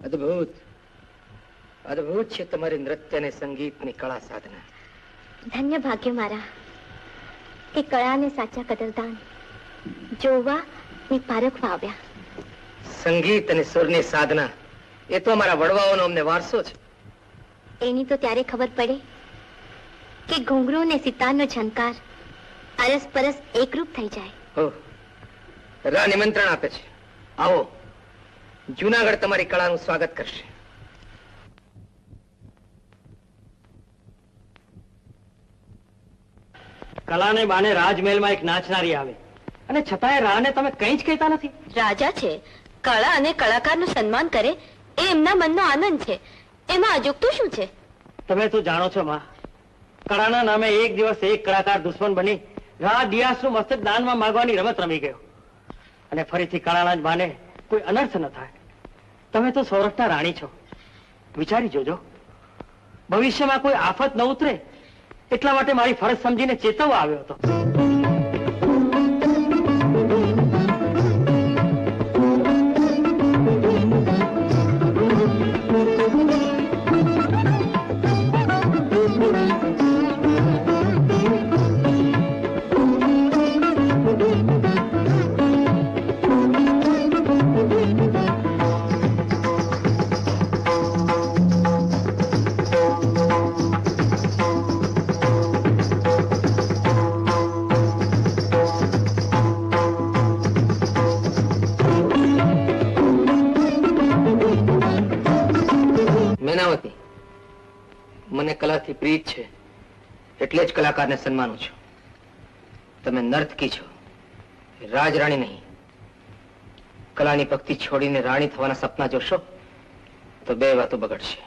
અદ્ભુત અદ્ભુત છે તમારી નૃત્ય અને સંગીતની કળા સાધના. ધન્ય ભાગ્ય મારા કે કળાને સાચા કદરદાન જોવા ને પારખવા આવ્યા. સંગીત અને સુરની સાધના એ તો અમારા વડવાઓનો અમને વારસો છે. એની તો ત્યારે ખબર પડે કે ઘૂંઘરું ને સિતારનો ઝંકાર અરસપરસ એકરૂપ થઈ જાય. રા નિમંત્રણ આપે છે. આવો, જૂનાગઢ તમારી કળાનું સ્વાગત કરશે. કલાને બાને રાજમહેલમાં એક નાચનારી આવે અને છતાંય રાને તમે કંઈ જ કહેતા નથી. રાજા છે, કળા અને કલાકારનું સન્માન કરે એ એમના મનનો આનંદ છે. એમાં અજુગતું શું છે? તમે તો જાણો છો માં, કળાના નામે એક દિવસ એક કલાકાર દુશ્મન બની રા દિયાસનું મસ્તક દાનમાં માંગવાની રમત રમી ગયો અને ફરીથી કળાના જ બાને કોઈ અનર્થ ન થાય. તમે તો સૌરાષ્ટ્રના રાણી છો, વિચારી જોજો. ભવિષ્યમાં કોઈ આફત ન ઉતરે એટલા માટે મારી ફરજ સમજીને ચેતવવા આવ્યો હતો. મને કલાથી પ્રીત છે એટલે જ કલાકારને સન્માનું છું. તમે નર્તકી છો, રાજરાણી નહીં. કલાની ભક્તિ છોડીને રાણી થવાના સપના જોશો તો બે વાતો બગડશે.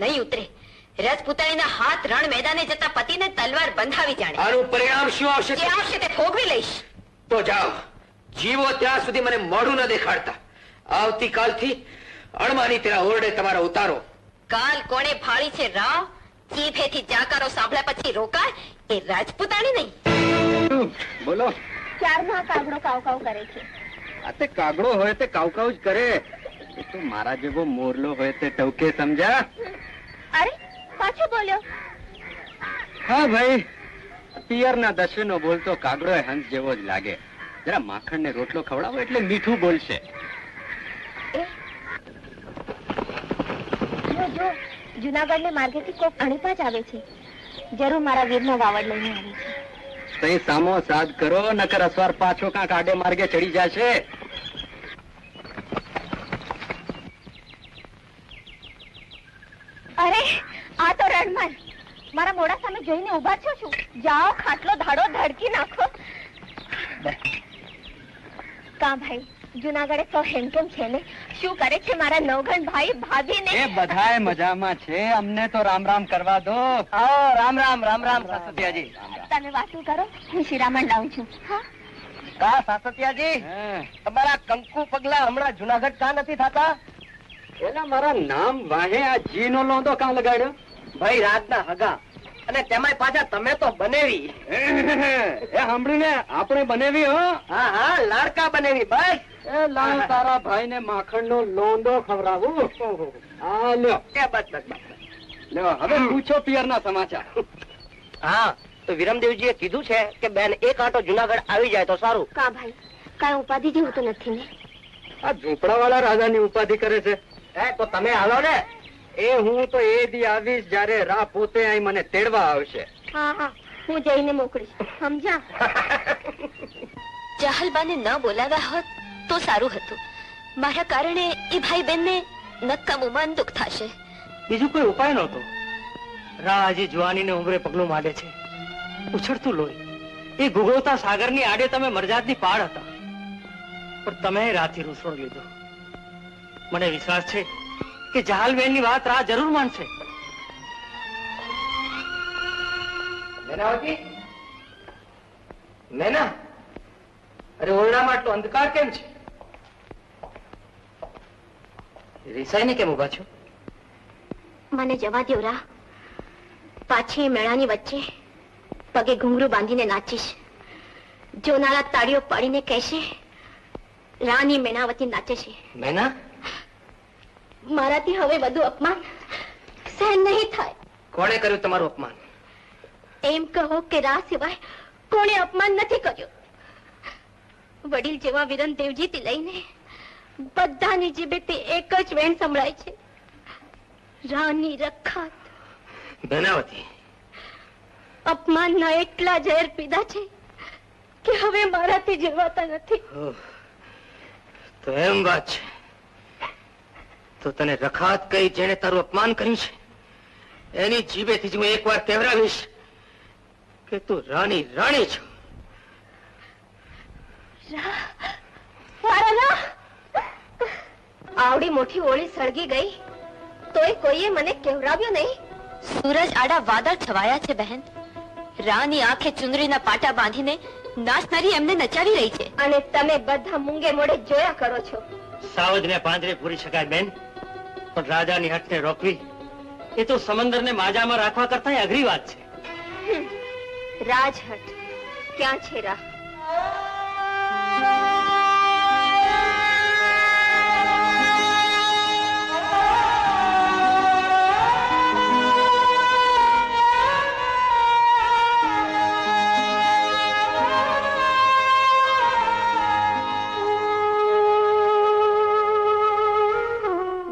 નહીં ઉતરે. રજપૂતાણીના હાથ રણ મેદાને જતા પતિને તલવાર બંધાવી જાણે. આનું પરિણામ શું આવશે? જે આવશે તે ભોગવી લઈશ. તો જાઓ, જીવો ત્યાં સુધી મને મોઢું ન દેખાડતા. આવતીકાલથી અણમાની તેરા ઓરડે તમારા ઉતારો. કાલ કોણે ફાળી છે રાવ? ચીફેથી જાકારો સાંભળ્યા પછી રોકાય એ રાજપૂતાણી નહીં. બોલો. ચારમાં કાગડો કાવ કાવ કરે છે. આ તે કાગડો હોય તે કાવ કાવ જ કરે. એ તો મારા જેવો મોરલો હોય તે ટવકે, સમજ્યા? અરે પાછો બોલ્યો. હા ભાઈ, પિયરના દશેનો બોલતો કાગડો હંસ જેવો જ લાગે. જરા માખણ ને રોટલો ખવડાવો એટલે મીઠું બોલશે. જો જુનાગઢ ને માર્ગેથી કોક અણીપા જ આવે છે. જરૂર મારા વીરનો વાવડ લઈને આવે છે. તઈ સામો સાદ કરો, નકર અસવાર પાછો કાંક આડે માર્ગે ચડી જશે. અરે આ તો રણમાલ મારા મોડા સામે જોઈને ઉભા છો છું. જાઓ ખાટલો ધાડો ધડકી નાખો. કા ભાઈ જુનાગઢે તો હેમકેમ છે ને? શું કરે છે મારા નવઘણ ભાઈ ભાભી ને? એ બધાય મજામાં છે, અમને તો રામ રામ કરવા દો. રામ રામ રામ રામ સાસતિયાજી. તમે વાતું કરો, હું શિરામણ લાવું છું. હા, કા સાસતિયાજી, તમારા કંકુ પગલા હમણાં જુનાગઢ કા નથી થતા? એલા મારા નામ વાહે આ જી નો લોંદો કાં લગાડ્યો? ભાઈ રાજના હગા, અને તેમાંય પાછા તમે તો બનેવી. એ સાંભળીને આપણે બનેવી હો. હા હા, લાડકા બનેવી. બસ એ લાવ તારા ભાઈ ને માખણ નો લોંદો ખવડાવું. આ લ્યો, કે બસ બસ બસ. લ્યો હવે પૂછો પિયરના સમાચાર. હા, તો વિરમદેવજીએ કીધું છે કે બેન એક આંટો જુનાગઢ આવી જાય તો સારું. કા ભાઈ, કાંઈ ઉપાધિ જેવું તો નથી ને? આ ઝૂંપડા વાળા રાજાની ઉપાધિ કરે છે. તો તમે હાલો ને. એ હું તો એ દી આવીશ જ્યારે રા પોતે અહીં મને તેડવા આવશે. હા હા, હું જઈને મોકલીશ, સમજ્યા? જાહલબાને ન બોલાવ્યા હોત તો સારું હતું. મારા કારણે એ ભાઈ બહેનને નકામું દુઃખ થશે. બીજું કોઈ ઉપાય નહોતો. રા હજી જુવાનીને ઉંમરે પગલું માંડે છે. ઉછળતું લોહી, એ ગુગળતા સાગરની આડે તમે મરજાદની પાડ હતા, પણ તમે રાથી રૂસણું લીધું. મને વિશ્વાસ છે કે જહાલબેનની વાત રા જરૂર માનશે. મેનાવતી, મેના, અરે ઓરડામાં આટલો અંધકાર કેમ છે? રિસાઈને કેમ ઉભા છો? મને જવા દ્યો રા. પાછી મેળાની વચ્ચે પગે ઘૂંઘરું બાંધીને નાચીશ. જોનારા તાળીઓ પાડીને કહેશે, રાની મેનાવતી નાચે છે. મેના, મારાથી હવે વધુ અપમાન સહન નહીં થાય. કોણે કર્યું તમારું અપમાન? એમ કહો કે રા સિવાય કોણે અપમાન નથી કર્યું. વડીલ જેવા વિરન દેવજીથી લઈને બધાની જીભે તે એક જ વેણ સંભળાય છે, રાની રખાત. મેનાવતી, અપમાનના એટલા ઝેર પીધા છે કે હવે મારાથી જીવાતા નથી. તો એમ વાત છે. તો તને રખાત કઈ જેને તારું અપમાન કર્યું છે એની જીભેથી જ હું એકવાર કહેવરાવીશ કે તું રાણી રાણી છો. મારા રા! આવડી મોટી ઓળી સળગી ગઈ તોય કોઈએ મને કહેવરાવ્યું નહીં. સૂરજ આડા વાદળ છવાયા છે બહેન. રાની આંખે ચુંદડીના પાટા બાંધીને નાચનારી એમને નચાવી રહી છે. અને તમે બધા મૂંગે મોઢે જોયા કરો છો. સાવજને પાંજરે પૂરી શકાય બેન, પણ રાજાની હઠને રોકવી એ તો સમંદરને માજામાં રાખવા કરતા અઘરી વાત છે. રાજહટ ક્યાં છે રા?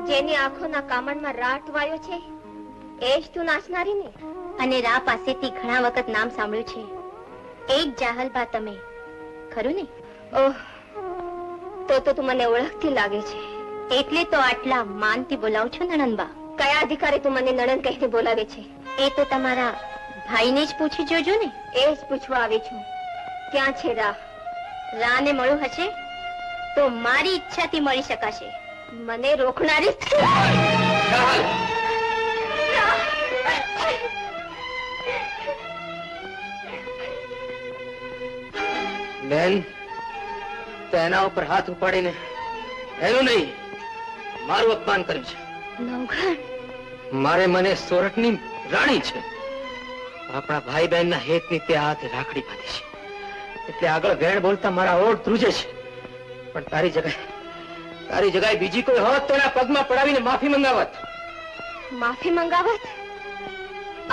જેની આંખોના કામણમાં રાટ વાયો છે એ જ તું નાચનારી ને? અને રા પાસેથી ઘણા વખત નામ સાંભળ્યું છે, એક જાહલબા તમે, ખરું ને? ઓહ, તો તું મને ઓળખતી લાગે છે. એટલે તો આટલા માનથી બોલાવું છું નણંદબા. કયા અધિકારે તું મને નણંદ કહીને બોલાવે છે? એ તો તમારા ભાઈને જ પૂછી જોજો ને. એ જ પૂછવા આવી છું. ક્યાં છે રા? રાને મળવું હશે તો મારી ઈચ્છાથી મળી શકાશે. મને રોકનારી બેન, તેના ઉપર હાથ ઉપાડીને એનું નહીં મારું અપમાન કર્યું છે. નવઘણ, મારે મને સોરઠની રાણી છે. આપણા ભાઈ બહેનના હેતની તે હાથે રાખડી બાંધી છે, એટલે આગળ વેણ બોલતા મારા ઓઠ ધ્રુજે છે. પણ તારી જગ્યાએ બીજી કોઈ હોત તો એના પગમાં પડાવીને માફી મંગાવત. માફી મંગાવત?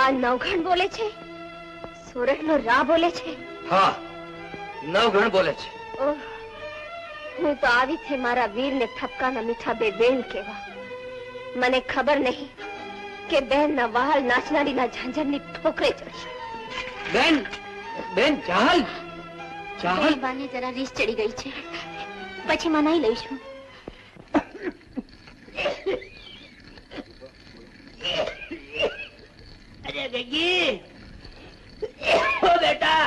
આ નવઘણ બોલે છે? સોરઠનો રા બોલે છે? હા, નવઘણ બોલે છે. ઓહ, હું તો આવી છે મારા વીરને ઠપકાના મીઠા બે બેન કેવા. મને ખબર નહીં કે બેનના વહાલ નાચનારીના ઝાંઝરની ઠોકરે ચડશે. બેન, જાહલ બાને જરા રીસ ચડી ગઈ છે, પછી મનાઈ લઈશું. અરે ગગી, ઓ બેટા,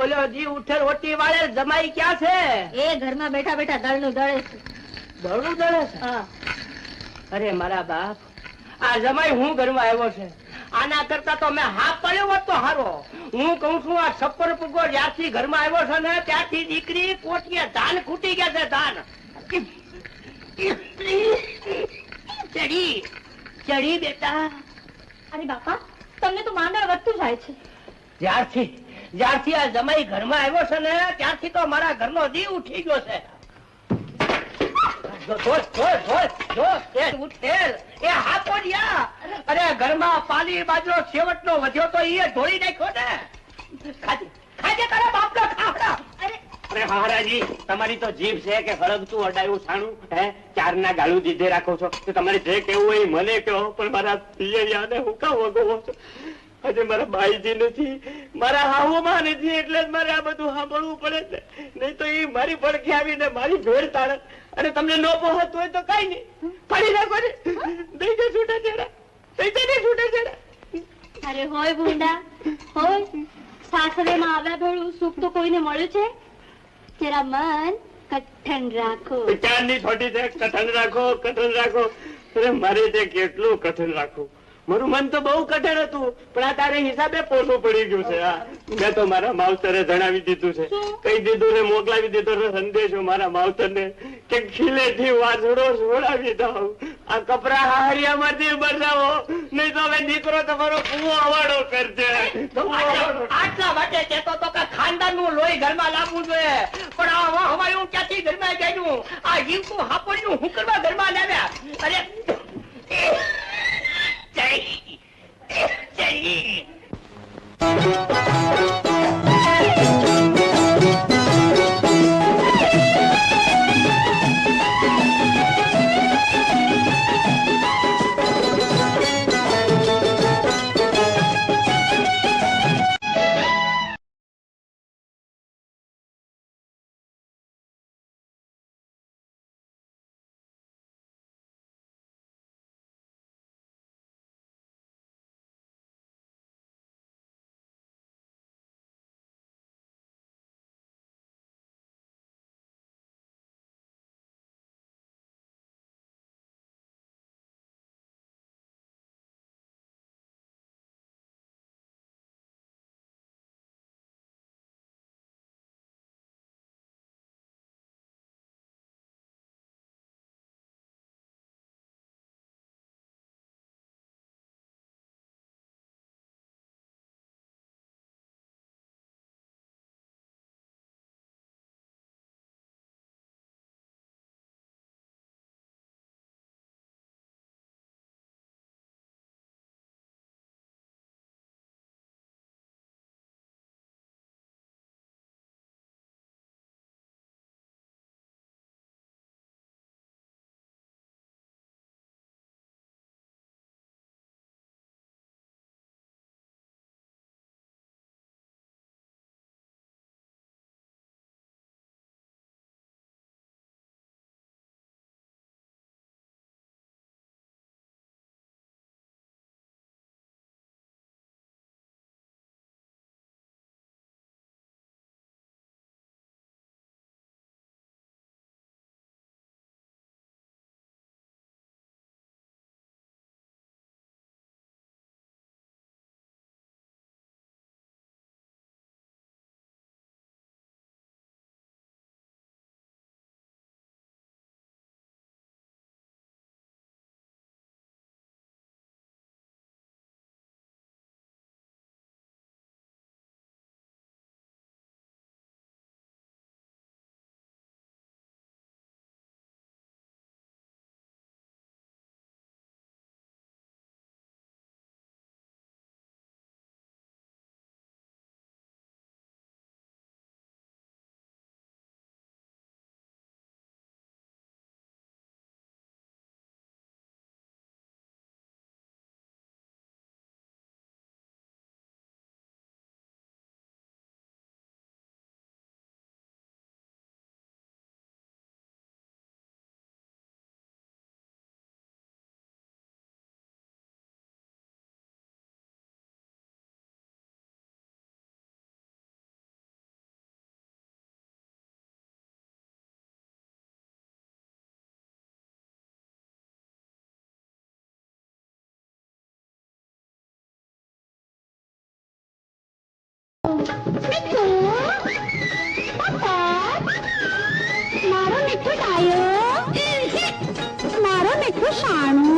ઓલો જી ઉઠે રોટી વાળે જમાઈ ક્યાં છે? એ ઘરમાં બેઠા બેઠા દળનું દળે છે. દળનું દળે છે? હા. અરે મારા બાપ, આ જમાઈ હું ઘરમાં આવ્યો છે, આના કરતા તો મેં હાથ પડ્યો હોત તો હારો. હું કઉ છું આ છપ્પર પુગો જ્યારથી ઘરમાં આવ્યો છે ને ત્યારથી દીકરી કોટીએ ધાન ખૂટી ગયા છે, ધાન. ચડી ચડી બેટા. અરે બાપા, તમને તો માંદા વધતું જાય છે. જ્યારથી આ જમાઈ ઘરમાં આવ્યો છે ને ત્યારથી તો મારા ઘરનો જીવ ઉઠી ગયો છે. અરે ઘરમાં પાલી બાજરો છેવટનો વધ્યો તો એ ઢોળી નાખ્યો ને. ખાજે તારા બાપનો ખાવડા. અરે મહારાજી, તમારી તો જીભ છે કે હળગતું અડાયું છાણું. હે, ચારના ગાળું દીધે રાખો છો તો તમારે જે કેવું હોય એ મને કહો, પણ મારા પિયરિયાને હું કાં વગોવો છો? આજે મારા બાઈજી નથી, મારા હાહુમાં નથી, એટલે જ મારે આ બધું સાંભળવું પડે છે. નહીં તો એ મારી પડખે આવીને મારી ભેળ તાળે. અને તમને ન પહોંચતું હોય તો કઈ નહીં, ફરી નાખો ને. દઈ દે છૂટા છેડા, દઈ દે છૂટા છેડા. અરે હોય ભૂંડા હોય, સાસરેમાં આવ્યા ભેળું સુખ તો કોઈને મળ્યું છે? જરા મન કઠણ રાખો. ચારની થોડી છે, કઠણ રાખો, કઠણ રાખો. અરે મારે તે કેટલું કઠણ રાખવું. મારું મન તો બહુ કઠણ હતું, પણ આ તારે હિસાબે પોસું પડી ગયું છે. મેં તો મારા માવતરે જણાવી દીધું છે, કહી દીધું ને મોકલાવી દીધો ને સંદેશો મારા માવતરને કે ખીલેથી વાછડો છોડાવી દઉં. આ કપરા હારિયામાંથી બચાવો, નહીં તો હવે દીકરો તમારો કુવો અવાડો કરશે. આટલા માટે કહેતો તો કે ખાનદાનનું લોહી ઘરમાં લાવવું જોઈએ, પણ આ હવાયું ક્યાંથી ઘરમાં ગયું? આ જીવતું હાપડ્યું હું કરવા ઘરમાં લાવ્યા? અરે મારો મીઠો ડાયો, મારો મીઠો શાણું.